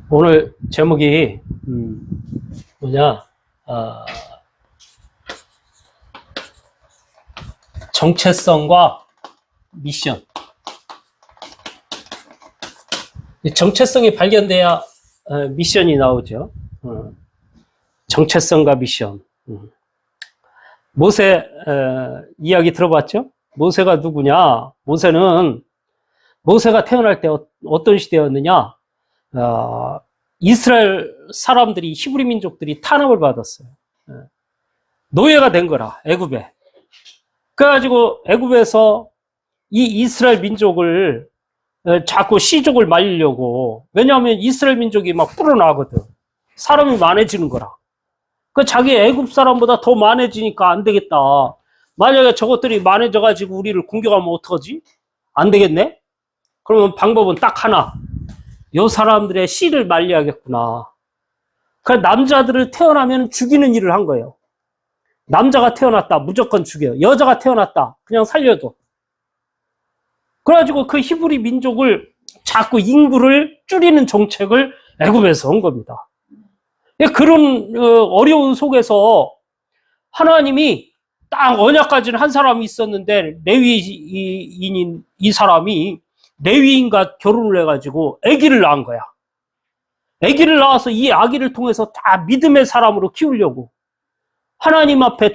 오늘 제목이 뭐냐, 정체성과 미션. 정체성이 발견돼야 미션이 나오죠. 정체성과 미션. 모세 이야기 들어봤죠? 모세가 누구냐? 모세가 태어날 때 어떤 시대였느냐? 이스라엘 사람들이, 히브리 민족들이 탄압을 받았어요. 노예가 된 거라, 애굽에. 그래가지고 애굽에서 이 이스라엘 민족을 자꾸 시족을 말리려고, 왜냐하면 이스라엘 민족이 막 불어나거든. 사람이 많아지는 거라. 그 자기 애굽 사람보다 더 많아지니까 안 되겠다. 만약에 저것들이 많아져가지고 우리를 공격하면 어떡하지? 안 되겠네? 그러면 방법은 딱 하나. 요 사람들의 씨를 말려야겠구나. 그 남자들을 태어나면 죽이는 일을 한 거예요. 남자가 태어났다, 무조건 죽여요. 여자가 태어났다, 그냥 살려도. 그래가지고 그 히브리 민족을 자꾸 인구를 줄이는 정책을 애굽에서 한 겁니다. 그런 어려운 속에서 하나님이 딱 언약까지는 한 사람이 있었는데, 레위인인 이 사람이 레위인과 결혼을 해가지고 아기를 낳은 거야. 아기를 낳아서 이 아기를 통해서 다 믿음의 사람으로 키우려고 하나님 앞에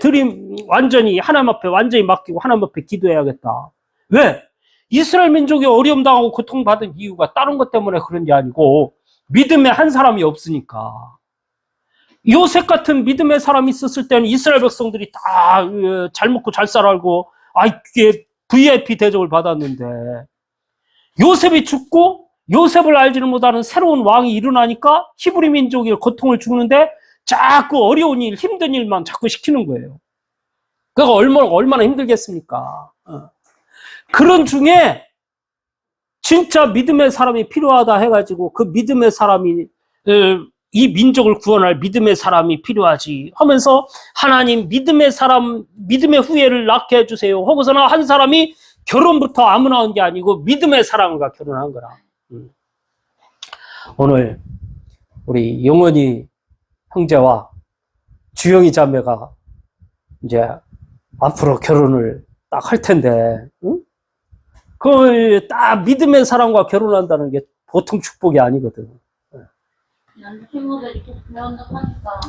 하나님 앞에 완전히 맡기고 하나님 앞에 기도해야겠다. 왜? 이스라엘 민족이 어려움 당하고 고통받은 이유가 다른 것 때문에 그런 게 아니고 믿음의 한 사람이 없으니까. 요셉 같은 믿음의 사람이 있었을 때는 이스라엘 백성들이 다 잘 먹고 잘 살고 이게 VIP 대접을 받았는데, 요셉이 죽고 요셉을 알지는 못하는 새로운 왕이 일어나니까 히브리 민족이 고통을 주는데 자꾸 어려운 일, 힘든 일만 자꾸 시키는 거예요. 그러니까 얼마나 힘들겠습니까? 그런 중에 진짜 믿음의 사람이 필요하다 해가지고 그 믿음의 사람이, 이 민족을 구원할 믿음의 사람이 필요하지 하면서 하나님 믿음의 후예를 낳게 해주세요 하고서는 한 사람이 결혼부터 아무나 한 게 아니고 믿음의 사람과 결혼한 거라. 오늘 우리 영원히 형제와 주영이 자매가 이제 앞으로 결혼을 딱 할 텐데, 그 딱 믿음의 사람과 결혼한다는 게 보통 축복이 아니거든. 친구들이 계속 배운다고 하니까.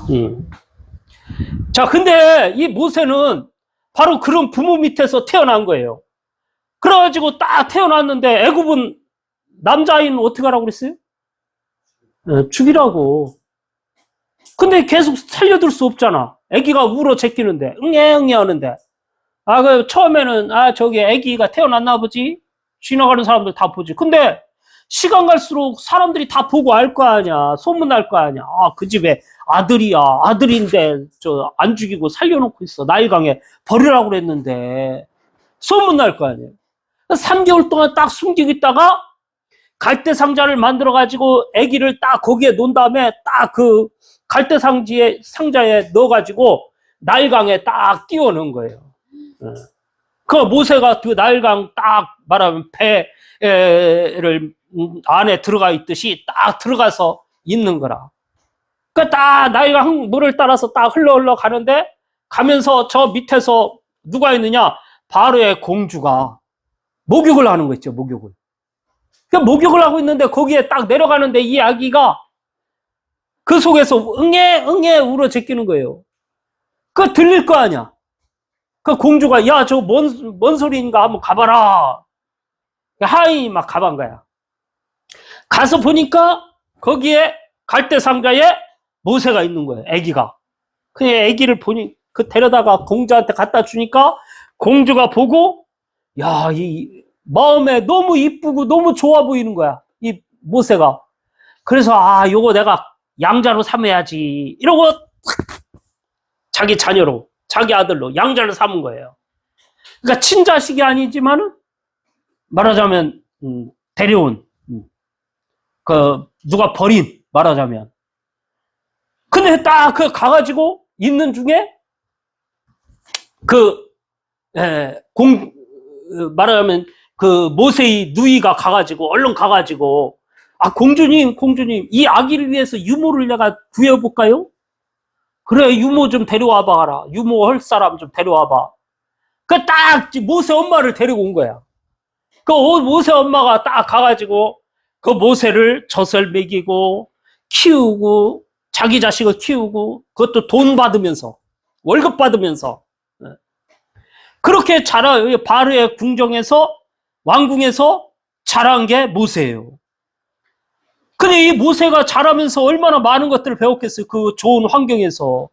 자, 근데 이 모세는 바로 그런 부모 밑에서 태어난 거예요. 그래가지고 딱 태어났는데 애굽은 남자아이는 어떻게 하라고 그랬어요? 죽이라고. 근데 계속 살려둘 수 없잖아. 애기가 울어 제끼는데, 응애 하는데. 처음에는 저기 애기가 태어났나 보지? 지나가는 사람들 다 보지. 근데 시간 갈수록 사람들이 다 보고 알 거 아니야. 소문날 거 아니야. 그 집에 아들이야. 아들인데 안 죽이고 살려놓고 있어. 나일강에 버리라고 그랬는데 소문날 거 아니야. 3개월 동안 딱 숨기고 있다가 갈대 상자를 만들어 가지고 아기를 딱 거기에 놓은 다음에 딱 그 갈대 상자에 넣어 가지고 나일강에 딱 띄워 넣은 거예요. 그 모세가 그 나일강 딱 말하면 배를 안에 들어가 있듯이 딱 들어가서 있는 거라. 그 딱 나일강 물을 따라서 딱 흘러 가는데, 가면서 저 밑에서 누가 있느냐? 바로의 공주가 목욕을 하는 거 있죠, 목욕을. 그러니까 목욕을 하고 있는데 거기에 딱 내려가는데 이 아기가 그 속에서 응애 울어 제끼는 거예요. 그거 들릴 거 아니야. 그 공주가 야, 저 뭔 소리인가 한번 가봐라. 하이 막 가본 거야. 가서 보니까 거기에 갈대 상자에 모세가 있는 거예요, 아기가. 그 아기를 보니 데려다가 공주한테 갖다 주니까 공주가 보고, 야, 이 마음에 너무 이쁘고 너무 좋아 보이는 거야, 이 모세가. 그래서 요거 내가 양자로 삼아야지 이러고 자기 자녀로, 자기 아들로 양자를 삼은 거예요. 그러니까 친자식이 아니지만은 말하자면 데려온, 누가 버린, 말하자면. 근데 딱 가가지고 있는 중에 말하자면 모세의 누이가 가가지고 얼른 가가지고 아, 공주님, 이 아기를 위해서 유모를 내가 구해볼까요? 그래, 유모 좀 데려와 봐라. 유모 할 사람 좀 데려와 봐. 그 딱 모세 엄마를 데리고 온 거야. 그 모세 엄마가 딱 가가지고 그 모세를 젖을 먹이고 키우고 자기 자식을 키우고 그것도 돈 받으면서 월급 받으면서 그렇게 바로의 궁정에서 왕궁에서 자란 게 모세예요. 근데 이 모세가 자라면서 얼마나 많은 것들을 배웠겠어요. 그 좋은 환경에서.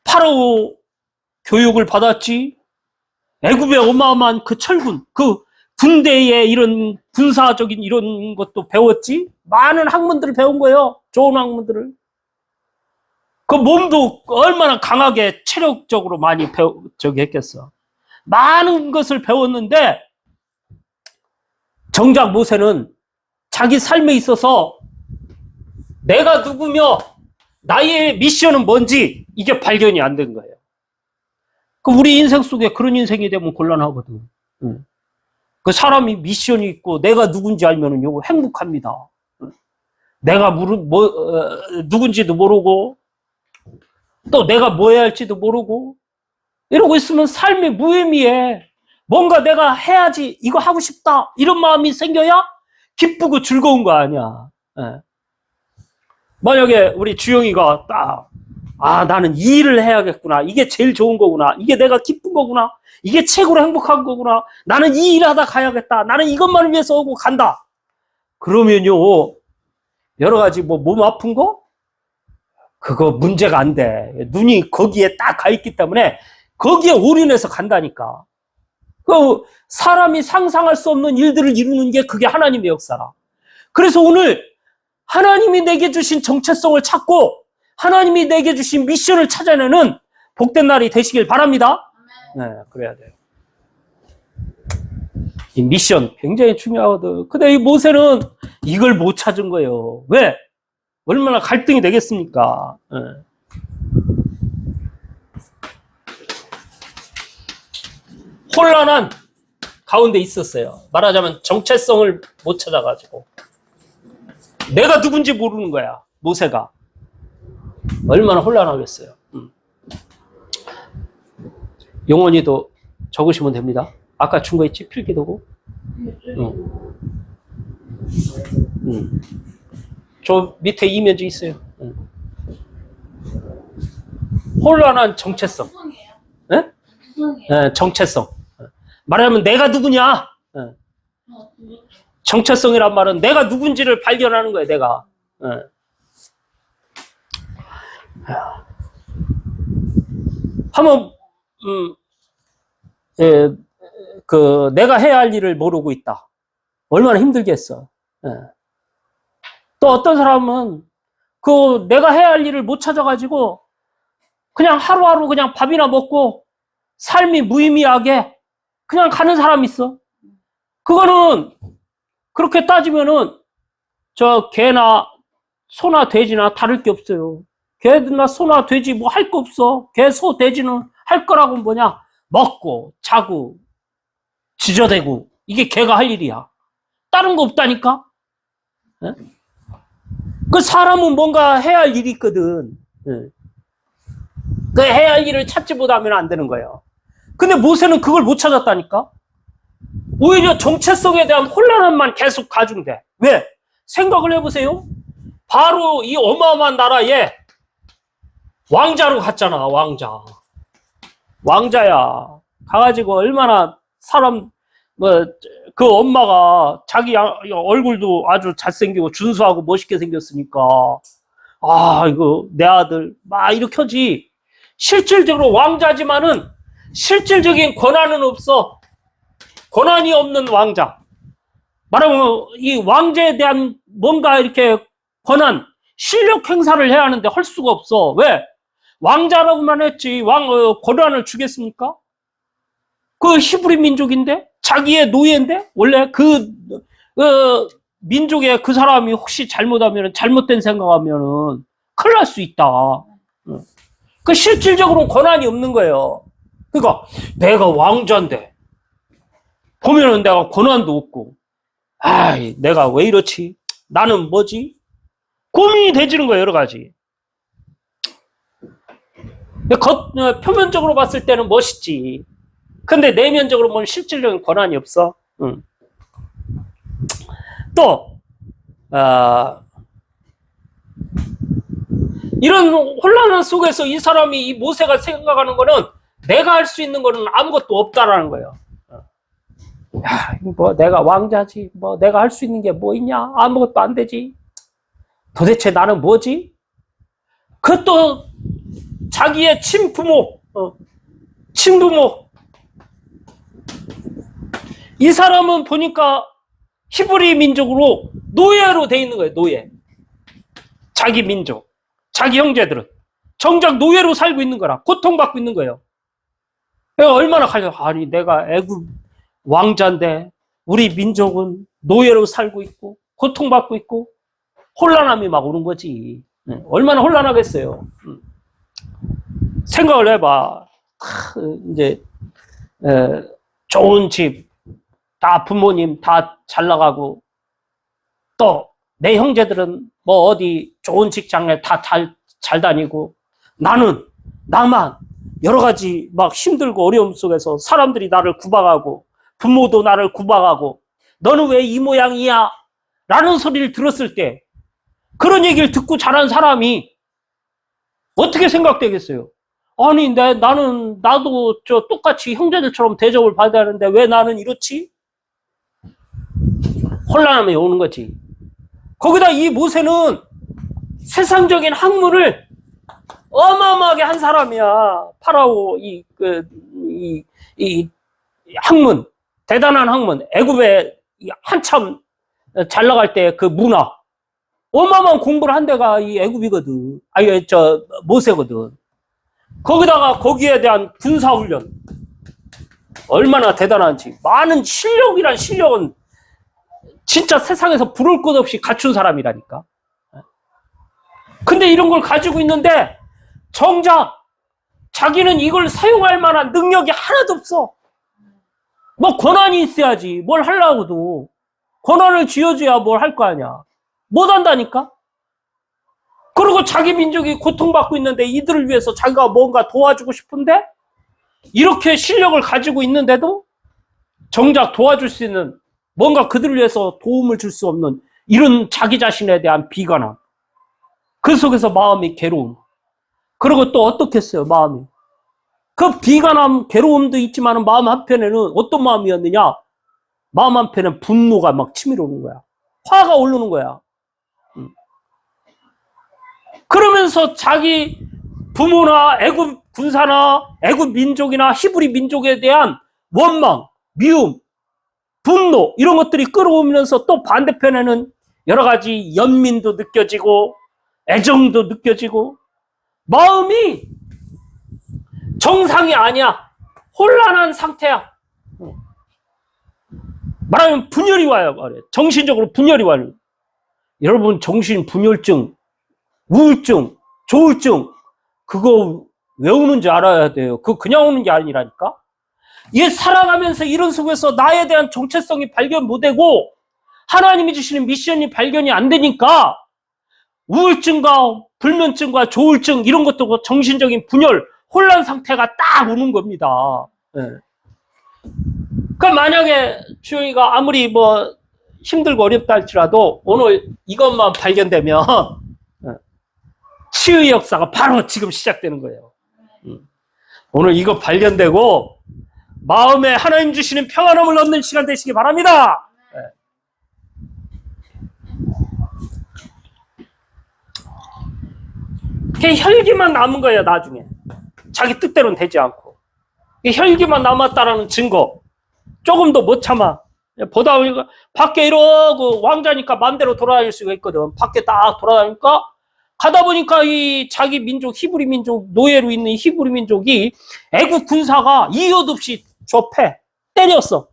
파라오 교육을 받았지. 애굽의 어마어마한 그 철군, 그 군대의 이런 군사적인 이런 것도 배웠지. 많은 학문들을 배운 거예요. 좋은 학문들을. 그 몸도 얼마나 강하게 체력적으로 많이 했겠어. 많은 것을 배웠는데 정작 모세는 자기 삶에 있어서 내가 누구며 나의 미션은 뭔지 이게 발견이 안 된 거예요. 그 우리 인생 속에 그런 인생이 되면 곤란하거든. 그 사람이 미션이 있고 내가 누군지 알면은 요거 행복합니다. 내가 누군지도 모르고 또 내가 뭐 해야 할지도 모르고 이러고 있으면 삶이 무의미해. 뭔가 내가 해야지, 이거 하고 싶다 이런 마음이 생겨야 기쁘고 즐거운 거 아니야. 예. 만약에 우리 주영이가 딱 나는 이 일을 해야겠구나, 이게 제일 좋은 거구나, 이게 내가 기쁜 거구나, 이게 최고로 행복한 거구나, 나는 이 일 하다 가야겠다, 나는 이것만을 위해서 오고 간다. 그러면요 여러 가지 몸 아픈 거 그거 문제가 안 돼. 눈이 거기에 딱 가 있기 때문에 거기에 올인해서 간다니까. 그 사람이 상상할 수 없는 일들을 이루는 게 그게 하나님의 역사라. 그래서 오늘 하나님이 내게 주신 정체성을 찾고 하나님이 내게 주신 미션을 찾아내는 복된 날이 되시길 바랍니다. 네, 그래야 돼요. 이 미션 굉장히 중요하거든. 근데 이 모세는 이걸 못 찾은 거예요. 왜? 얼마나 갈등이 되겠습니까? 네. 혼란한 가운데 있었어요. 말하자면 정체성을 못 찾아가지고 내가 누군지 모르는 거야. 모세가 얼마나 혼란하겠어요. 용원이도 적으시면 됩니다. 아까 준 거 있지? 필기도구. 저 밑에 이면지 있어요. 혼란한 정체성. 네? 네, 정체성. 말하자면 내가 누구냐? 네. 정체성이란 말은 내가 누군지를 발견하는 거예요. 내가. 네. 한번 내가 해야 할 일을 모르고 있다. 얼마나 힘들겠어. 예. 또 어떤 사람은 내가 해야 할 일을 못 찾아가지고 그냥 하루하루 그냥 밥이나 먹고 삶이 무의미하게 그냥 가는 사람이 있어. 그거는 그렇게 따지면은 저 개나 소나 돼지나 다를 게 없어요. 개나 소나 돼지 뭐 할 거 없어. 개, 소, 돼지는 할 거라고 뭐냐? 먹고 자고 지저대고 이게 개가 할 일이야. 다른 거 없다니까. 네? 그 사람은 뭔가 해야 할 일이 있거든. 네. 그 해야 할 일을 찾지 못하면 안 되는 거예요. 근데 모세는 그걸 못 찾았다니까. 오히려 정체성에 대한 혼란함만 계속 가중돼. 왜? 생각을 해보세요. 바로 이 어마어마한 나라에 왕자로 갔잖아. 왕자야. 가가지고 얼마나 그 엄마가 자기 얼굴도 아주 잘생기고 준수하고 멋있게 생겼으니까 이거 내 아들 막 이렇게 하지. 실질적으로 왕자지만은 실질적인 권한은 없어. 권한이 없는 왕자. 말하면 이 왕제에 대한 뭔가 이렇게 권한, 실력 행사를 해야 하는데 할 수가 없어. 왜? 왕자라고만 했지 권한을 주겠습니까? 그 히브리 민족인데 자기의 노예인데 원래 그 민족의 그 사람이 혹시 잘못하면 잘못된 생각하면은 큰일 날 수 있다. 그 실질적으로 권한이 없는 거예요. 그러니까 내가 왕자인데 보면은 내가 권한도 없고 내가 왜 이렇지? 나는 뭐지? 고민이 되지는 거예요, 여러 가지. 표면적으로 봤을 때는 멋있지. 근데 내면적으로 보면 실질적인 권한이 없어. 응. 또 이런 혼란 속에서 이 사람이, 이 모세가 생각하는 거는 내가 할 수 있는 거는 아무것도 없다라는 거예요. 야, 뭐 내가 왕자지, 뭐 내가 할 수 있는 게 뭐 있냐? 아무것도 안 되지. 도대체 나는 뭐지? 그것도 자기의 친부모, 이 사람은 보니까 히브리 민족으로 노예로 돼 있는 거예요. 노예. 자기 민족, 자기 형제들은 정작 노예로 살고 있는 거라, 고통받고 있는 거예요. 얼마나 아니 내가 애굽 왕자인데 우리 민족은 노예로 살고 있고 고통받고 있고 혼란함이 막 오는 거지. 얼마나 혼란하겠어요. 생각을 해봐. 이제 좋은 집, 다 부모님 다 잘 나가고, 또 내 형제들은 뭐 어디 좋은 직장에 다 잘 다니고, 나만 여러 가지 막 힘들고 어려움 속에서 사람들이 나를 구박하고 부모도 나를 구박하고 너는 왜 이 모양이야? 라는 소리를 들었을 때, 그런 얘기를 듣고 자란 사람이 어떻게 생각되겠어요? 아니, 나도 똑같이 형제들처럼 대접을 받아야 하는데 왜 나는 이렇지? 혼란함이 오는 거지. 거기다 이 모세는 세상적인 학문을 어마어마하게 한 사람이야. 파라오, 이 학문, 대단한 학문, 애굽에 한참 잘 나갈 때 그 문화, 어마어마한 공부를 한 데가 이 애굽이거든. 모세거든. 거기다가 거기에 대한 군사훈련, 얼마나 대단한지. 많은 실력은 진짜 세상에서 부를 것 없이 갖춘 사람이라니까. 근데 이런 걸 가지고 있는데 정작 자기는 이걸 사용할 만한 능력이 하나도 없어. 뭐 권한이 있어야지. 뭘 하려고도 권한을 쥐어줘야 뭘 할 거 아니야. 못 한다니까. 그리고 자기 민족이 고통받고 있는데 이들을 위해서 자기가 뭔가 도와주고 싶은데, 이렇게 실력을 가지고 있는데도 정작 도와줄 수 있는, 뭔가 그들을 위해서 도움을 줄 수 없는 이런 자기 자신에 대한 비관함, 그 속에서 마음이 괴로움. 그리고 또 어떻겠어요, 마음이. 그 비관함, 괴로움도 있지만 마음 한편에는 어떤 마음이었느냐? 마음 한편에는 분노가 막 치밀어 오는 거야. 화가 오르는 거야. 그러면서 자기 부모나 애굽 군사나 애굽 민족이나 히브리 민족에 대한 원망, 미움, 분노, 이런 것들이 끌어오면서 또 반대편에는 여러 가지 연민도 느껴지고 애정도 느껴지고, 마음이 정상이 아니야. 혼란한 상태야. 말하면 분열이 와요. 정신적으로 분열이 와요. 여러분, 정신 분열증, 우울증, 조울증, 그거 왜 오는지 알아야 돼요. 그거 그냥 오는 게 아니라니까. 이게 살아가면서 이런 속에서 나에 대한 정체성이 발견 못되고 하나님이 주시는 미션이 발견이 안 되니까 우울증과 불면증과 조울증, 이런 것도 정신적인 분열, 혼란 상태가 딱 오는 겁니다. 네. 그럼 만약에 주영이가 아무리 뭐 힘들고 어렵다 할지라도 오늘 이것만 발견되면 치유의 역사가 바로 지금 시작되는 거예요. 오늘 이거 발견되고 마음에 하나님 주시는 평안함을 얻는 시간 되시기 바랍니다. 그게 혈기만 남은 거예요, 나중에. 자기 뜻대로는 되지 않고. 혈기만 남았다라는 증거. 조금 더 못 참아. 보다 보니까 밖에 이러고 왕자니까 마음대로 돌아다닐 수가 있거든. 밖에 딱 돌아다니까 가다 보니까 이 자기 민족, 히브리 민족, 노예로 있는 히브리 민족이 애국 군사가 이유 없이 좁혀 때렸어.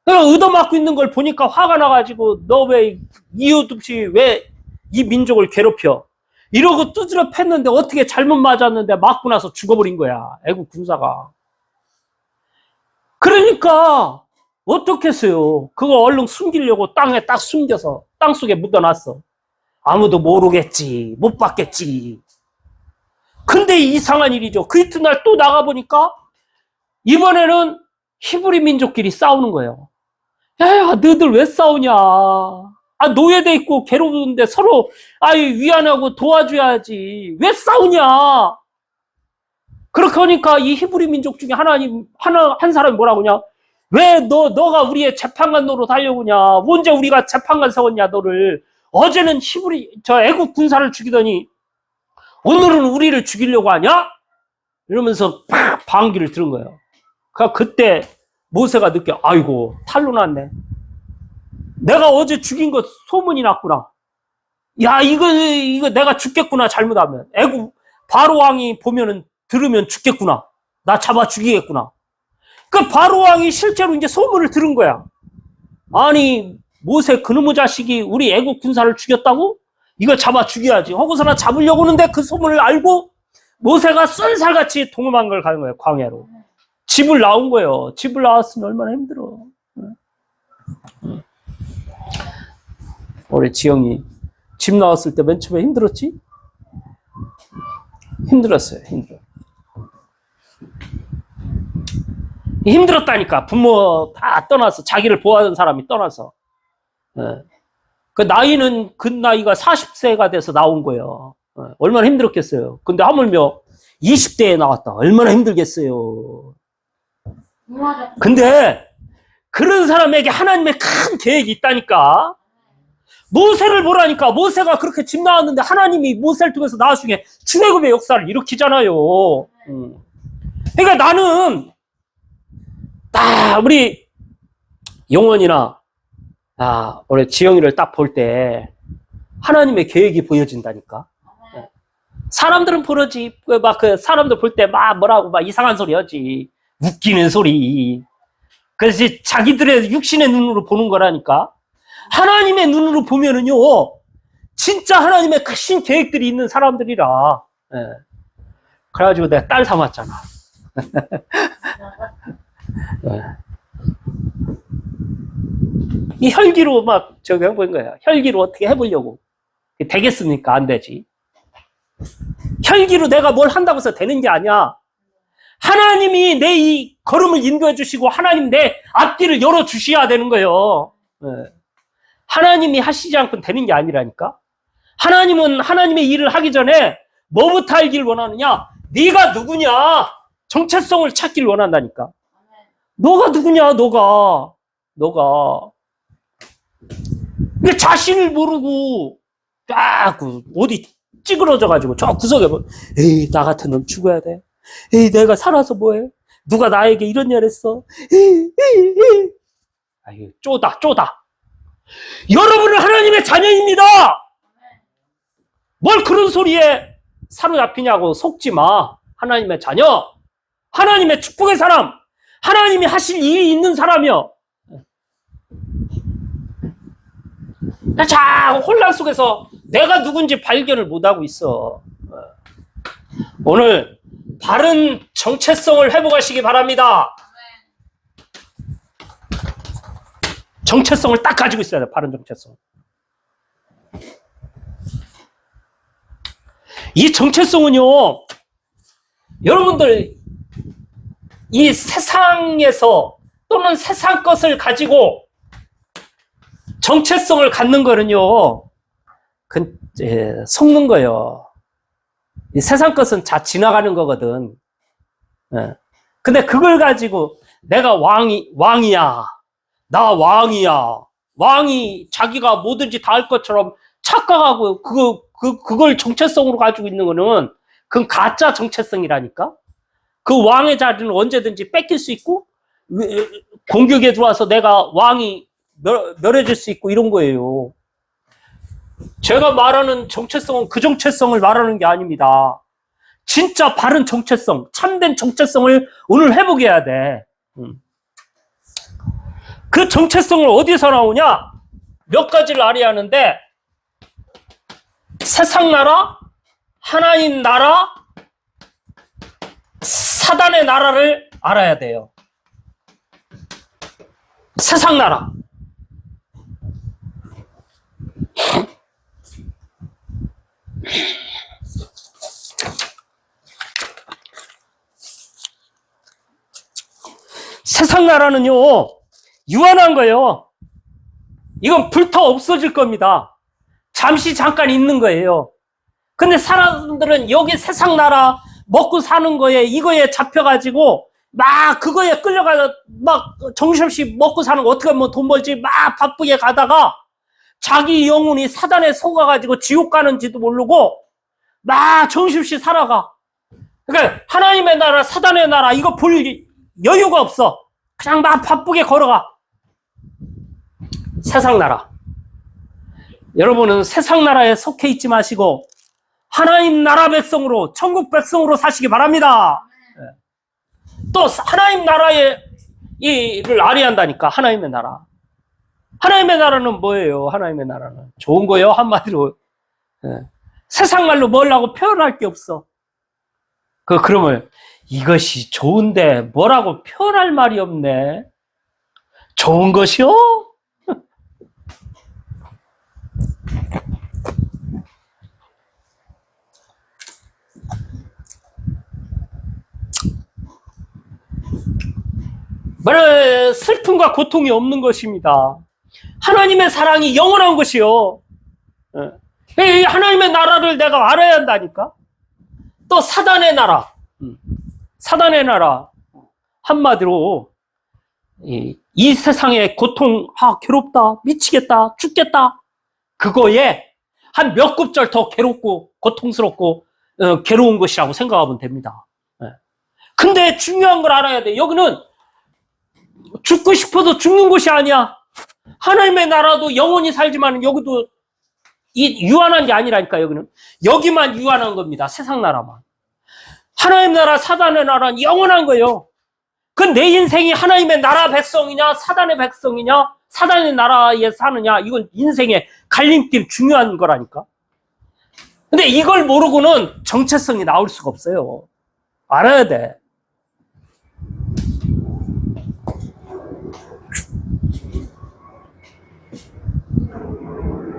그래서 얻어맞고 있는 걸 보니까 화가 나가지고 너 왜 이유 없이 왜 이 민족을 괴롭혀? 이러고 두드려 팼는데 어떻게 잘못 맞았는데 맞고 나서 죽어버린 거야. 애국 군사가. 그러니까 어떻겠어요. 그거 얼른 숨기려고 땅에 딱 숨겨서 땅속에 묻어놨어. 아무도 모르겠지. 못 봤겠지. 근데 이상한 일이죠. 그 이튿날 또 나가보니까 이번에는 히브리 민족끼리 싸우는 거예요. 야, 너희들 왜 싸우냐. 아, 노예돼 있고 괴로운데 서로 위안하고 도와줘야지. 왜 싸우냐. 그렇게 하니까 이 히브리 민족 중에 한 사람이 뭐라고 하냐. 왜 너가 우리의 재판관 노릇 하려고 하냐. 언제 우리가 재판관 세웠냐, 너를. 어제는 애국 군사를 죽이더니 오늘은 우리를 죽이려고 하냐? 이러면서 팍 방귀를 들은 거예요. 그때 모세가 느껴, 아이고, 탈로 났네. 내가 어제 죽인 거 소문이 났구나. 야, 이거 내가 죽겠구나, 잘못하면. 애국 바로 왕이 들으면 죽겠구나. 나 잡아 죽이겠구나. 그 바로 왕이 실제로 이제 소문을 들은 거야. 아니, 모세 그놈의 자식이 우리 애국 군사를 죽였다고? 이거 잡아 죽여야지. 하고서나 잡으려고 하는데 그 소문을 알고 모세가 쏜살같이 도망을 가는 거예요, 광야로. 집을 나온 거예요. 집을 나왔으면 얼마나 힘들어. 우리 지영이 집 나왔을 때 맨 처음에 힘들었지? 힘들었어요. 힘들었다니까. 부모 다 떠나서, 자기를 보호하던 사람이 떠나서. 그 나이는 그 나이가 40세가 돼서 나온 거예요. 얼마나 힘들었겠어요. 근데 하물며 20대에 나왔다. 얼마나 힘들겠어요. 근데 그런 사람에게 하나님의 큰 계획이 있다니까. 모세를 보라니까. 모세가 그렇게 집 나왔는데 하나님이 모세를 통해서 나중에 출애굽의 역사를 일으키잖아요. 그러니까 나는 우리 영원이나 우리 지영이를 딱 볼 때 하나님의 계획이 보여진다니까. 사람들은 그러지. 사람들 볼 때 뭐라고 이상한 소리 하지. 웃기는 소리. 그래서 자기들의 육신의 눈으로 보는 거라니까. 하나님의 눈으로 보면은요, 진짜 하나님의 크신 계획들이 있는 사람들이라. 그래가지고 내가 딸 삼았잖아. 이 혈기로 저기 해보는 거야. 혈기로 어떻게 해보려고. 되겠습니까? 안 되지. 혈기로 내가 뭘 한다고 해서 되는 게 아니야. 하나님이 내 이 걸음을 인도해 주시고 하나님 내 앞길을 열어 주셔야 되는 거예요. 하나님이 하시지 않고는 되는 게 아니라니까. 하나님은 하나님의 일을 하기 전에 뭐부터 알기를 원하느냐? 네가 누구냐? 정체성을 찾기를 원한다니까. 너가 누구냐? 너가. 근데 자신을 모르고 어디 찌그러져가지고 저 구석에 에이, 나 같은 놈 죽어야 돼. 에이, 내가 살아서 뭐해? 누가 나에게 이런 일 했어? 아유, 쪼다. 여러분은 하나님의 자녀입니다. 뭘 그런 소리에 사로잡히냐고 속지 마. 하나님의 자녀, 하나님의 축복의 사람, 하나님이 하실 일이 있는 사람이요. 자, 혼란 속에서 내가 누군지 발견을 못하고 있어. 오늘 바른 정체성을 회복하시기 바랍니다. 정체성을 딱 가지고 있어야 돼. 바른 정체성. 이 정체성은요, 여러분들 이 세상에서 또는 세상 것을 가지고 정체성을 갖는 거는요, 속는 거예요. 이 세상 것은 다 지나가는 거거든. 근데 그걸 가지고 내가 왕이야. 나 왕이야. 왕이 자기가 뭐든지 다 할 것처럼 착각하고 그걸 정체성으로 가지고 있는 거는 그건 가짜 정체성이라니까. 그 왕의 자리는 언제든지 뺏길 수 있고 공격에 들어와서 내가 왕이 멸해질 수 있고 이런 거예요. 제가 말하는 정체성은 그 정체성을 말하는 게 아닙니다. 진짜 바른 정체성, 참된 정체성을 오늘 회복해야 돼. 그 정체성을 어디서 나오냐? 몇 가지를 알아야 하는데, 세상 나라, 하나님 나라, 사단의 나라를 알아야 돼요. 세상 나라. 세상 나라는요, 유한한 거예요. 이건 불타 없어질 겁니다. 잠시 잠깐 있는 거예요. 근데 사람들은 여기 세상 나라 먹고 사는 거에 이거에 잡혀가지고 막 그거에 끌려가서 막 정신없이 먹고 사는 거 어떻게 하면 돈 벌지 막 바쁘게 가다가 자기 영혼이 사단에 속아가지고 지옥 가는지도 모르고 막 정신없이 살아가. 그러니까 하나님의 나라, 사단의 나라 이거 볼 여유가 없어. 그냥 막 바쁘게 걸어가. 세상 나라. 여러분은 세상 나라에 속해 있지 마시고 하나님 나라 백성으로, 천국 백성으로 사시기 바랍니다. 또 하나님 나라의 이를 알아야 한다니까. 하나님의 나라. 하나님의 나라는 뭐예요? 하나님의 나라는 좋은 거예요. 한마디로 세상 말로 뭐라고 표현할 게 없어. 그러면 이것이 좋은데 뭐라고 표현할 말이 없네. 좋은 것이요? 말은 슬픔과 고통이 없는 것입니다. 하나님의 사랑이 영원한 것이요. 하나님의 나라를 내가 알아야 한다니까. 또 사단의 나라. 사단의 나라. 한마디로 이 세상의 고통, 괴롭다, 미치겠다, 죽겠다. 그거에 한 몇 곱절 더 괴롭고 고통스럽고 괴로운 것이라고 생각하면 됩니다. 근데 중요한 걸 알아야 돼. 여기는 죽고 싶어도 죽는 곳이 아니야. 하나님의 나라도 영원히 살지만 여기도 유한한 게 아니라니까. 여기만 유한한 겁니다. 세상 나라만. 하나님의 나라, 사단의 나라는 영원한 거예요. 그 내 인생이 하나님의 나라 백성이냐 사단의 백성이냐 사단의 나라에 사느냐 이건 인생의 갈림길 중요한 거라니까. 근데 이걸 모르고는 정체성이 나올 수가 없어요. 알아야 돼.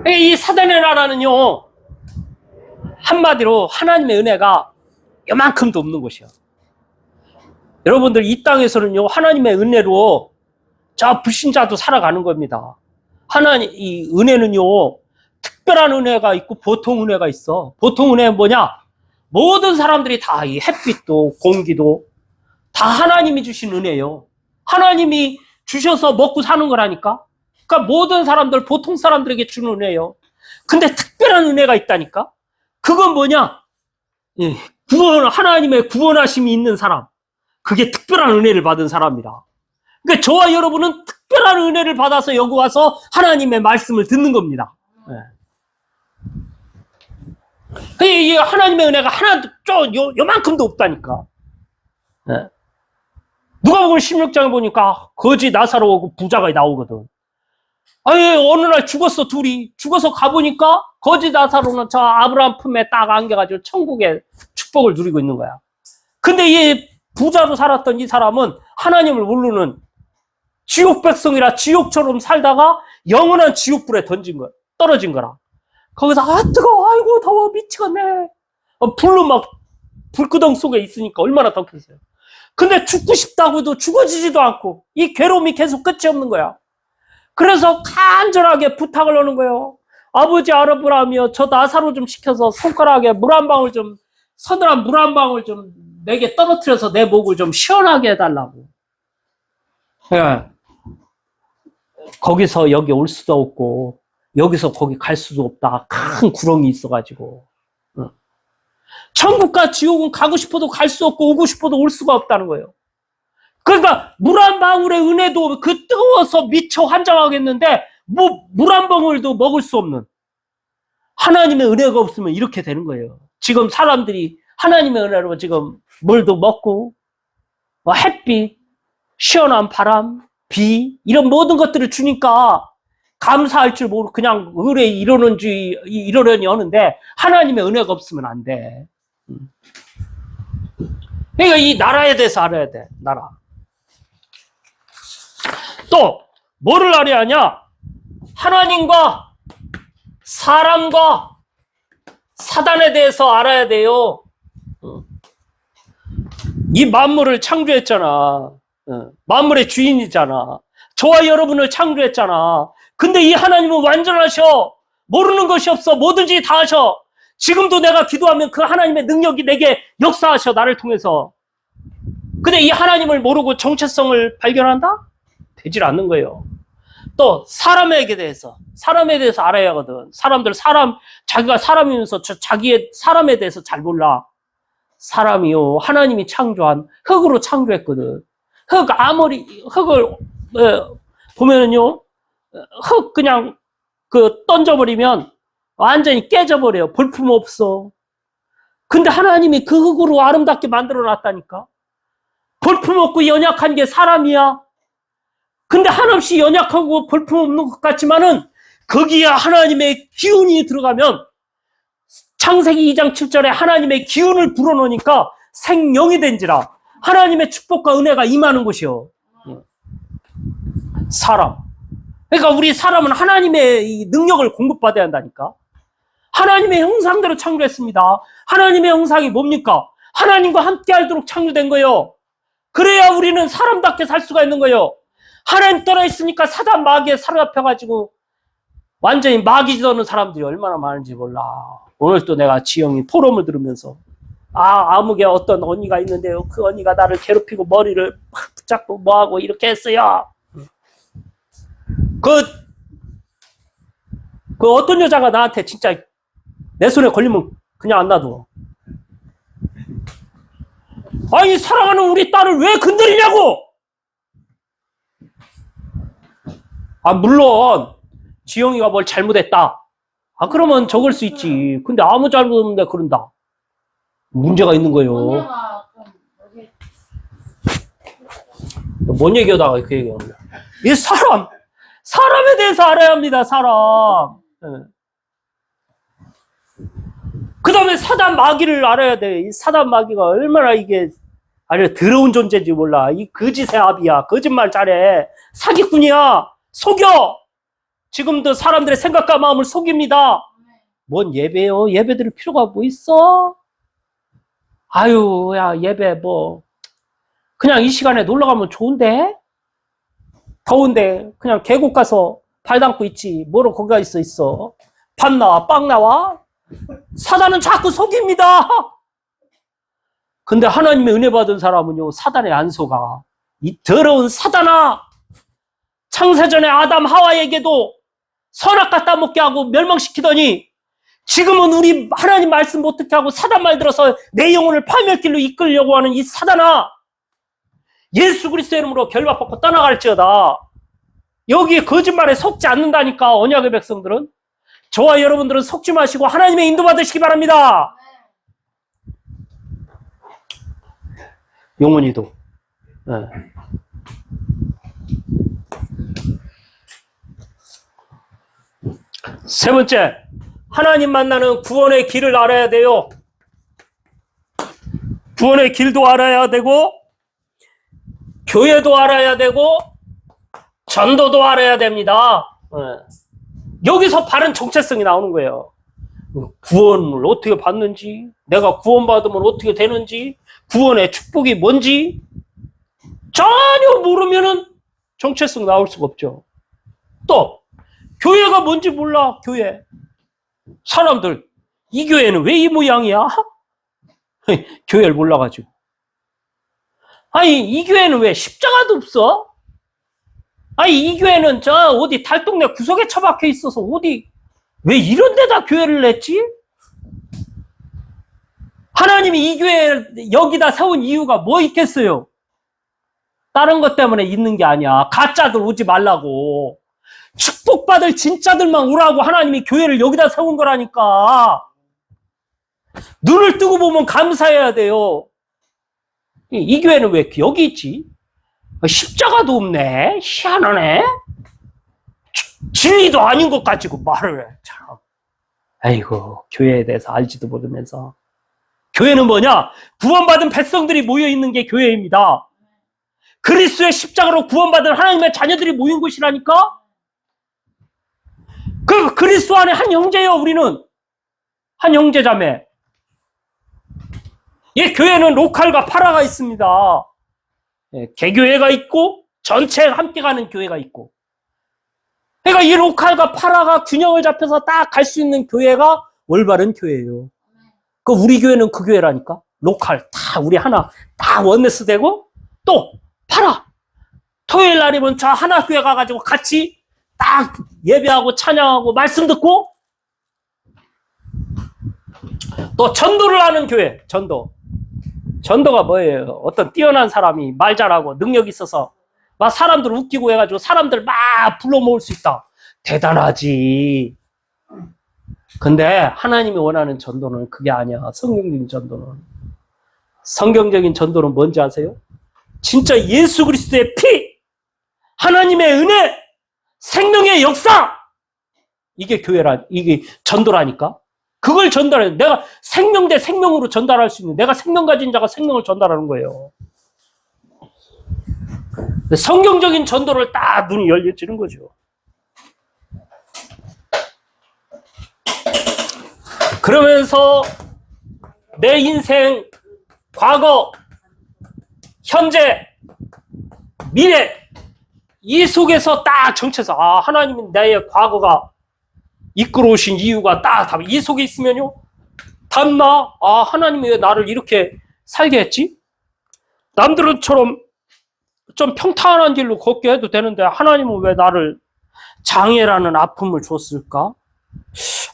이 사단의 나라는요, 한마디로 하나님의 은혜가 요만큼도 없는 곳이요. 여러분들 이 땅에서는요, 하나님의 은혜로 저 불신자도 살아가는 겁니다. 이 은혜는요, 특별한 은혜가 있고 보통 은혜가 있어. 보통 은혜는 뭐냐? 모든 사람들이 다 이 햇빛도 공기도 다 하나님이 주신 은혜예요. 하나님이 주셔서 먹고 사는 거라니까. 그러니까 모든 사람들, 보통 사람들에게 주는 은혜예요. 근데 특별한 은혜가 있다니까? 그건 뭐냐? 하나님의 구원하심이 있는 사람. 그게 특별한 은혜를 받은 사람이라. 그러니까 저와 여러분은 특별한 은혜를 받아서 여기 와서 하나님의 말씀을 듣는 겁니다. 이 하나님의 은혜가 하나도 요만큼도 없다니까. 누가복음 16장에 보니까 거지 나사로하고 부자가 나오거든. 어느 날 죽었어, 둘이. 죽어서 가보니까 거지 나사로는 저 아브라함 품에 딱 안겨가지고 천국의 축복을 누리고 있는 거야. 근데 이 부자로 살았던 이 사람은 하나님을 모르는 지옥 백성이라 지옥처럼 살다가 영원한 지옥불에 떨어진 거라. 거기서 뜨거워, 아이고 더워 미치겠네. 불로 막 불구덩 속에 있으니까 얼마나 덥겠어요. 근데 죽고 싶다고도 죽어지지도 않고 이 괴로움이 계속 끝이 없는 거야. 그래서 간절하게 부탁을 하는 거예요. 아버지 아브라함이여, 저 나사로 좀 시켜서 손가락에 물 한 방울 좀, 서늘한 물 한 방울 좀 내게 떨어뜨려서 내 목을 좀 시원하게 해달라고. 거기서 여기 올 수도 없고 여기서 거기 갈 수도 없다. 큰 구렁이 있어가지고. 천국과 지옥은 가고 싶어도 갈 수 없고 오고 싶어도 올 수가 없다는 거예요. 그러니까 물 한 방울의 은혜도 그 뜨거워서 미쳐 환장하겠는데 물 한 방울도 먹을 수 없는 하나님의 은혜가 없으면 이렇게 되는 거예요. 지금 사람들이 하나님의 은혜로 지금 물도 먹고 햇빛, 시원한 바람, 비 이런 모든 것들을 주니까 감사할 줄 모르고 그냥 의뢰 이러려니 하는데 하나님의 은혜가 없으면 안 돼. 그러니까 이 나라에 대해서 알아야 돼. 나라. 또 뭐를 알아야 하냐? 하나님과 사람과 사단에 대해서 알아야 돼요. 이 만물을 창조했잖아. 만물의 주인이잖아. 저와 여러분을 창조했잖아. 근데 이 하나님은 완전하셔. 모르는 것이 없어. 뭐든지 다 하셔. 지금도 내가 기도하면 그 하나님의 능력이 내게 역사하셔. 나를 통해서. 근데 이 하나님을 모르고 정체성을 발견한다? 되질 않는 거예요. 또 사람에 대해서 알아야 하거든. 자기가 사람이면서 자기의 사람에 대해서 잘 몰라. 사람이요, 하나님이 창조한 흙으로 창조했거든. 흙을 보면은요, 흙 그냥 던져버리면 완전히 깨져버려요. 볼품 없어. 근데 하나님이 그 흙으로 아름답게 만들어 놨다니까. 볼품 없고 연약한 게 사람이야. 근데 한없이 연약하고 볼품 없는 것 같지만은 거기에 하나님의 기운이 들어가면 창세기 2장 7절에 하나님의 기운을 불어넣으니까 생명이 된지라. 하나님의 축복과 은혜가 임하는 곳이요. 사람. 그러니까 우리 사람은 하나님의 능력을 공급받아야 한다니까. 하나님의 형상대로 창조했습니다. 하나님의 형상이 뭡니까? 하나님과 함께 하도록 창조된 거예요. 그래야 우리는 사람답게 살 수가 있는 거예요. 하나님 떠나 있으니까 사단 마귀에 사로잡혀가지고 완전히 마귀 지도는 사람들이 얼마나 많은지 몰라. 오늘 또 내가 지영이 포럼을 들으면서 아무개 어떤 언니가 있는데요. 그 언니가 나를 괴롭히고 머리를 붙잡고 뭐하고 이렇게 했어요. 그 어떤 여자가 나한테 진짜 내 손에 걸리면 그냥 안 놔둬. 아니, 사랑하는 우리 딸을 왜 건드리냐고! 물론 지영이가 뭘 잘못했다. 그러면 적을 수 있지. 근데 아무 잘못 없는데 그런다. 문제가 있는 거예요. 뭔 얘기하다가 그 얘기하냐. 이 사람에 대해서 알아야 합니다, 사람. 그 다음에 사단 마귀를 알아야 돼. 이 사단 마귀가 얼마나 이게, 더러운 존재인지 몰라. 이 거짓의 압이야. 거짓말 잘해. 사기꾼이야. 속여! 지금도 사람들의 생각과 마음을 속입니다. 뭔 예배요? 예배 드릴 필요가 뭐 있어? 야, 예배 그냥 이 시간에 놀러 가면 좋은데? 더운데 그냥 계곡 가서 발 담고 있지. 뭐로 거기가 있어. 밥 나와, 빵 나와? 사단은 자꾸 속입니다. 근데 하나님의 은혜 받은 사람은요, 사단에 안 속아. 이 더러운 사단아! 창세전에 아담 하와에게도 선악과 따먹게 하고 멸망시키더니 지금은 우리 하나님 말씀 못 듣게 하고 사단 말 들어서 내 영혼을 파멸길로 이끌려고 하는 이 사단아, 예수 그리스도의 이름으로 결박받고 떠나갈지어다. 여기에 거짓말에 속지 않는다니까. 언약의 백성들은. 저와 여러분들은 속지 마시고 하나님의 인도 받으시기 바랍니다. 영혼이도. 네. 세 번째, 하나님 만나는 구원의 길을 알아야 돼요. 구원의 길도 알아야 되고, 교회도 알아야 되고, 전도도 알아야 됩니다. 여기서 바른 정체성이 나오는 거예요. 구원을 어떻게 받는지, 내가 구원받으면 어떻게 되는지, 구원의 축복이 뭔지 전혀 모르면은 정체성 나올 수가 없죠. 또 교회가 뭔지 몰라. 교회 사람들, 이 교회는 왜 이 모양이야? 교회를 몰라가지고. 이 교회는 왜 십자가도 없어? 이 교회는 어디 달동네 구석에 처박혀 있어서 왜 이런 데다 교회를 냈지? 하나님이 이 교회 여기다 세운 이유가 뭐 있겠어요? 다른 것 때문에 있는 게 아니야. 가짜들 오지 말라고. 축복받을 진짜들만 오라고 하나님이 교회를 여기다 세운 거라니까. 눈을 뜨고 보면 감사해야 돼요. 이 교회는 왜 여기 있지? 십자가도 없네. 희한하네. 진리도 아닌 것 가지고 말을 해. 참. 아이고, 교회에 대해서 알지도 모르면서. 교회는 뭐냐? 구원받은 백성들이 모여있는 게 교회입니다. 그리스도의 십자가로 구원받은 하나님의 자녀들이 모인 곳이라니까? 그 그리스도 안에 한 형제예요, 우리는. 한 형제자매. 예, 교회는 로컬과 파라가 있습니다. 개교회가 있고 전체 함께 가는 교회가 있고. 그러니까 이 로컬과 파라가 균형을 잡혀서 딱 갈 수 있는 교회가 올바른 교회예요. 그 우리 교회는 그 교회라니까. 로컬 다 우리 하나 다 원네스 되고 또 파라 토요일 날이면 저 하나 교회 가가지고 같이 딱 예배하고 찬양하고 말씀 듣고 또 전도를 하는 교회. 전도가 뭐예요? 어떤 뛰어난 사람이 말 잘하고 능력 있어서 막 사람들 웃기고 해가지고 사람들 막 불러 모을 수 있다. 대단하지. 근데 하나님이 원하는 전도는 그게 아니야. 성경적인 전도는. 성경적인 전도는 뭔지 아세요? 진짜 예수 그리스도의 피, 하나님의 은혜, 생명의 역사. 이게 이게 전도라니까. 그걸 전달해. 내가 생명 대 생명으로 전달할 수 있는, 내가 생명 가진 자가 생명을 전달하는 거예요. 성경적인 전도를 딱 눈이 열려지는 거죠. 그러면서 내 인생, 과거, 현재, 미래, 이 속에서 딱 정체성. 아, 하나님은 나의 과거가 이끌어오신 이유가 딱 이 속에 있으면요. 답나? 아, 하나님이 왜 나를 이렇게 살게 했지? 남들처럼 좀 평탄한 길로 걷게 해도 되는데 하나님은 왜 나를 장애라는 아픔을 줬을까?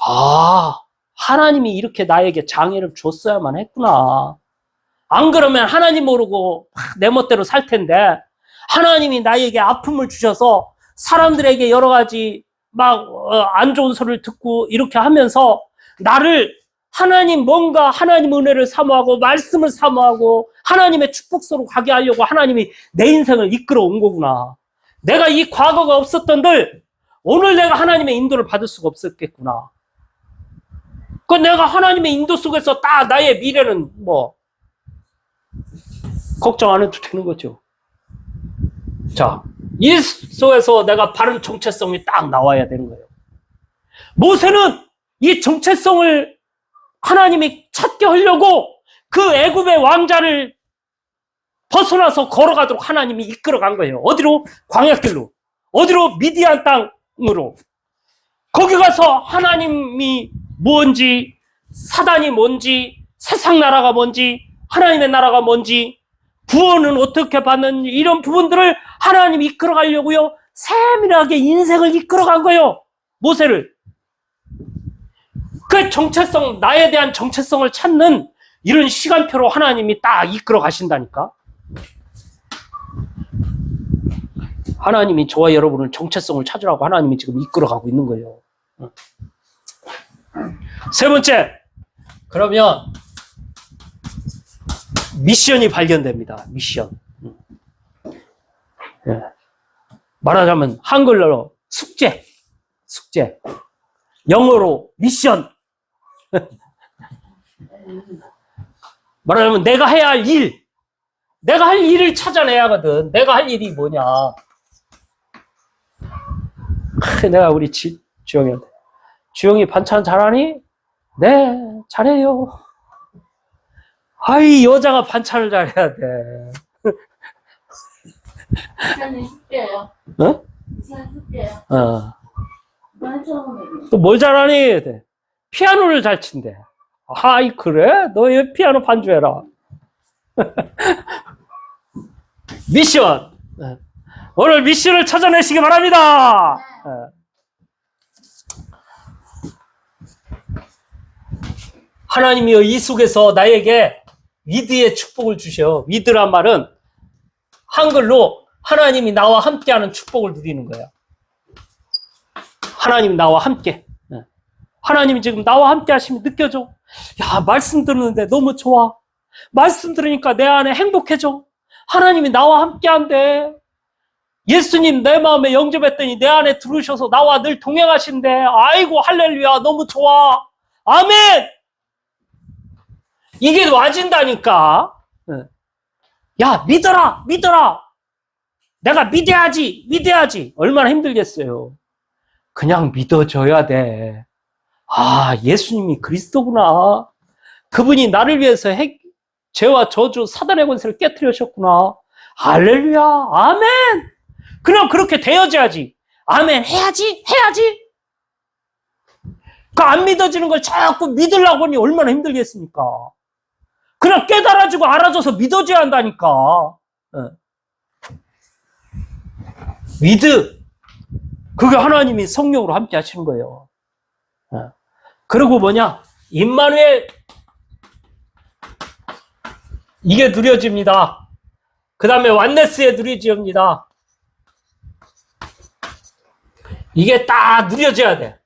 아, 하나님이 이렇게 나에게 장애를 줬어야만 했구나. 안 그러면 하나님 모르고 내 멋대로 살 텐데 하나님이 나에게 아픔을 주셔서 사람들에게 여러 가지 막 안 좋은 소리를 듣고 이렇게 하면서 나를 뭔가 하나님 은혜를 사모하고 말씀을 사모하고 하나님의 축복소로 가게 하려고 하나님이 내 인생을 이끌어 온 거구나. 내가 이 과거가 없었던들 오늘 내가 하나님의 인도를 받을 수가 없었겠구나. 그 내가 하나님의 인도 속에서 딱 나의 미래는 뭐 걱정 안 해도 되는 거죠. 자, 이 속에서 내가 바른 정체성이 딱 나와야 되는 거예요. 모세는 이 정체성을 하나님이 찾게 하려고 그 애굽의 왕자를 벗어나서 걸어가도록 하나님이 이끌어간 거예요. 어디로? 광야길로. 어디로? 미디안 땅으로. 거기 가서 하나님이 뭔지, 사단이 뭔지, 세상 나라가 뭔지, 하나님의 나라가 뭔지, 구원은 어떻게 받는지 이런 부분들을 하나님이 이끌어가려고요. 세밀하게 인생을 이끌어간 거예요. 모세를. 그 정체성, 나에 대한 정체성을 찾는 이런 시간표로 하나님이 딱 이끌어 가신다니까. 하나님이 저와 여러분을 정체성을 찾으라고 하나님이 지금 이끌어 가고 있는 거예요. 세 번째, 그러면 미션이 발견됩니다. 미션. 예. 말하자면 한글로 숙제. 영어로 미션. 말하자면 내가 해야 할 일. 내가 할 일을 찾아내야 하거든. 내가 할 일이 뭐냐. 내가 우리 주영이한테. 주영이 반찬 잘하니? 네, 잘해요. 아이, 여자가 반찬을 잘해야 돼. 반찬은 숙제예요. 어? 반찬은 숙제예요. 또 뭘 잘하니? 피아노를 잘 친대. 아이, 그래? 너 왜 피아노 반주해라. 미션. 오늘 미션을 찾아내시기 바랍니다. 하나님이 이 속에서 나에게 위드의 축복을 주셔. 위드란 말은 한글로 하나님이 나와 함께하는 축복을 누리는 거야. 하나님 나와 함께. 하나님이 지금 나와 함께 하시면 느껴져. 야, 말씀 들었는데 너무 좋아. 말씀 들으니까 내 안에 행복해져. 하나님이 나와 함께 한대. 예수님 내 마음에 영접했더니 내 안에 들으셔서 나와 늘 동행하신대. 아이고 할렐루야, 너무 좋아. 아멘. 이게 와진다니까. 야, 믿어라. 내가 믿어야지. 얼마나 힘들겠어요. 그냥 믿어줘야 돼. 아, 예수님이 그리스도구나. 그분이 나를 위해서 죄와 저주, 사단의 권세를 깨뜨리셨구나. 할렐루야, 아멘. 그냥 그렇게 되어져야지. 아멘 해야지. 그 안 믿어지는 걸 자꾸 믿으려고 하니 얼마나 힘들겠습니까? 그냥 깨달아지고 알아줘서 믿어줘야 한다니까. 그게 하나님이 성령으로 함께 하시는 거예요. 그리고 임마누엘, 이게 누려집니다. 그 다음에 완네스에 누려집니다. 이게 딱 누려져야 돼.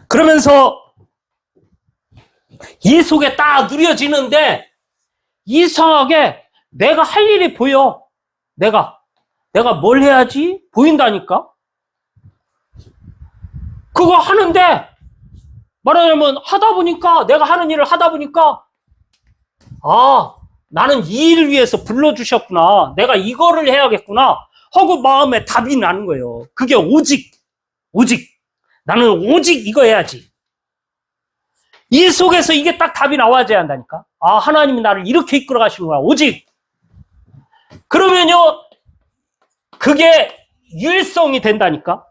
그러면서 이 속에 딱 누려지는데 이상하게 내가 할 일이 보여. 내가 뭘 해야지? 보인다니까? 그거 하는데 말하자면 내가 하는 일을 하다 보니까 나는 이 일을 위해서 불러주셨구나. 내가 이거를 해야겠구나 하고 마음에 답이 나는 거예요. 그게 오직 나는 오직 이거 해야지. 이 속에서 이게 딱 답이 나와줘야 한다니까. 하나님이 나를 이렇게 이끌어 가시는구나. 오직. 그러면요, 그게 유일성이 된다니까.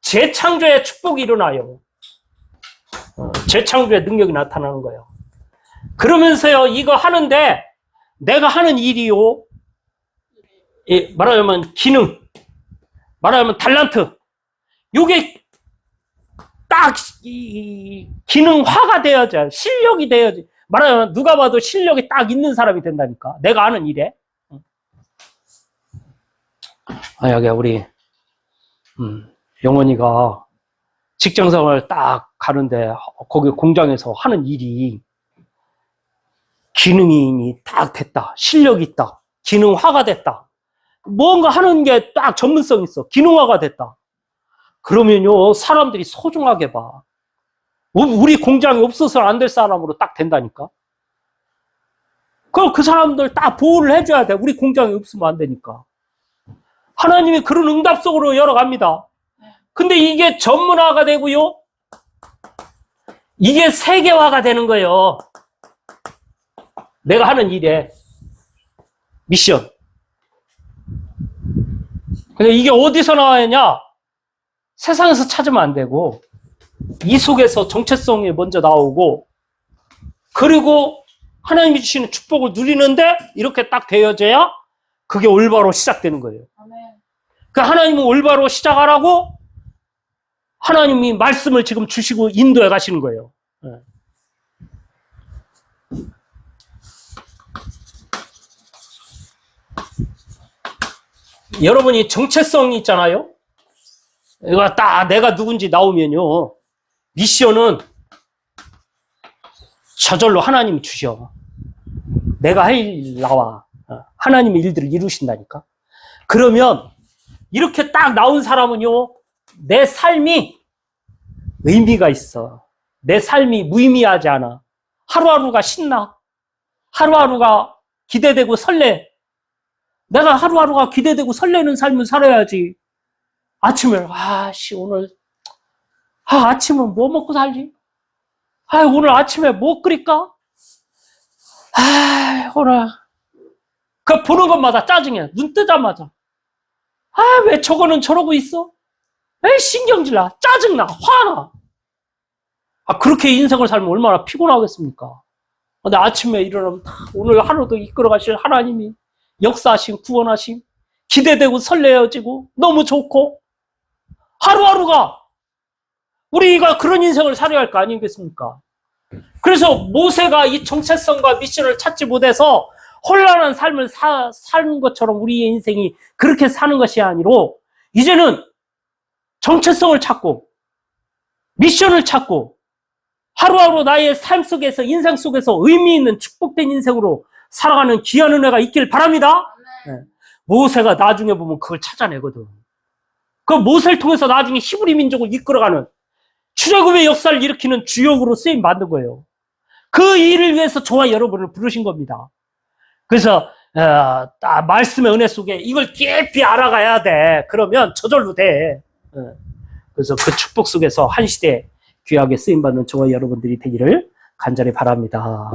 재창조의 축복이 일어나요. 재창조의 능력이 나타나는 거예요. 그러면서요, 이거 하는데 내가 하는 일이요, 말하자면 기능, 말하자면 달란트, 요게 딱 기능화가 되어야, 실력이 되어야지. 말하자면 누가 봐도 실력이 딱 있는 사람이 된다니까. 내가 하는 일에. 여기 우리 영원이가 직장생활 딱 가는데 거기 공장에서 하는 일이 기능이 딱 됐다. 실력이 있다. 기능화가 됐다. 뭔가 하는 게 딱 전문성 있어. 기능화가 됐다. 그러면요, 사람들이 소중하게 봐. 우리 공장이 없어서는 안 될 사람으로 딱 된다니까. 그럼 그 사람들 딱 보호를 해줘야 돼. 우리 공장이 없으면 안 되니까. 하나님이 그런 응답 속으로 열어갑니다. 근데 이게 전문화가 되고요, 이게 세계화가 되는 거예요. 내가 하는 일에 미션. 근데 이게 어디서 나와야냐? 세상에서 찾으면 안 되고 이 속에서 정체성이 먼저 나오고, 그리고 하나님이 주시는 축복을 누리는데 이렇게 딱 되어져야 그게 올바로 시작되는 거예요. 그 하나님은 올바로 시작하라고 하나님이 말씀을 지금 주시고 인도해 가시는 거예요. 여러분이 정체성이 있잖아요. 이거 딱 내가 누군지 나오면요, 미션은 저절로 하나님이 주셔. 내가 할 일 나와. 하나님의 일들을 이루신다니까. 그러면 이렇게 딱 나온 사람은요, 내 삶이 의미가 있어. 내 삶이 무의미하지 않아. 하루하루가 신나. 하루하루가 기대되고 설레. 내가 하루하루가 기대되고 설레는 삶을 살아야지. 아침에 오늘 아침은 뭐 먹고 살지? 오늘 아침에 뭐 끓일까? 오늘 그 보는 것마다 짜증이야. 눈 뜨자마자 왜 저거는 저러고 있어? 신경질나, 짜증나, 화나. 그렇게 인생을 살면 얼마나 피곤하겠습니까? 근데 아침에 일어나면 오늘 하루도 이끌어 가실 하나님이 역사하심, 구원하심, 기대되고 설레어지고 너무 좋고, 하루하루가 우리가 그런 인생을 살아야 할 거 아니겠습니까? 그래서 모세가 이 정체성과 미션을 찾지 못해서 혼란한 삶을 사는 것처럼 우리의 인생이 그렇게 사는 것이 아니로, 이제는 정체성을 찾고 미션을 찾고 하루하루 나의 삶 속에서, 인생 속에서 의미 있는 축복된 인생으로 살아가는 귀한 은혜가 있길 바랍니다. 모세가 나중에 보면 그걸 찾아내거든. 그 모세를 통해서 나중에 히브리 민족을 이끌어가는 출애굽의 역사를 일으키는 주역으로 쓰임 받는 거예요. 그 일을 위해서 저와 여러분을 부르신 겁니다. 그래서 말씀의 은혜 속에 이걸 깊이 알아가야 돼. 그러면 저절로 돼. 그래서 그 축복 속에서 한 시대 귀하게 쓰임 받는 저와 여러분들이 되기를 간절히 바랍니다.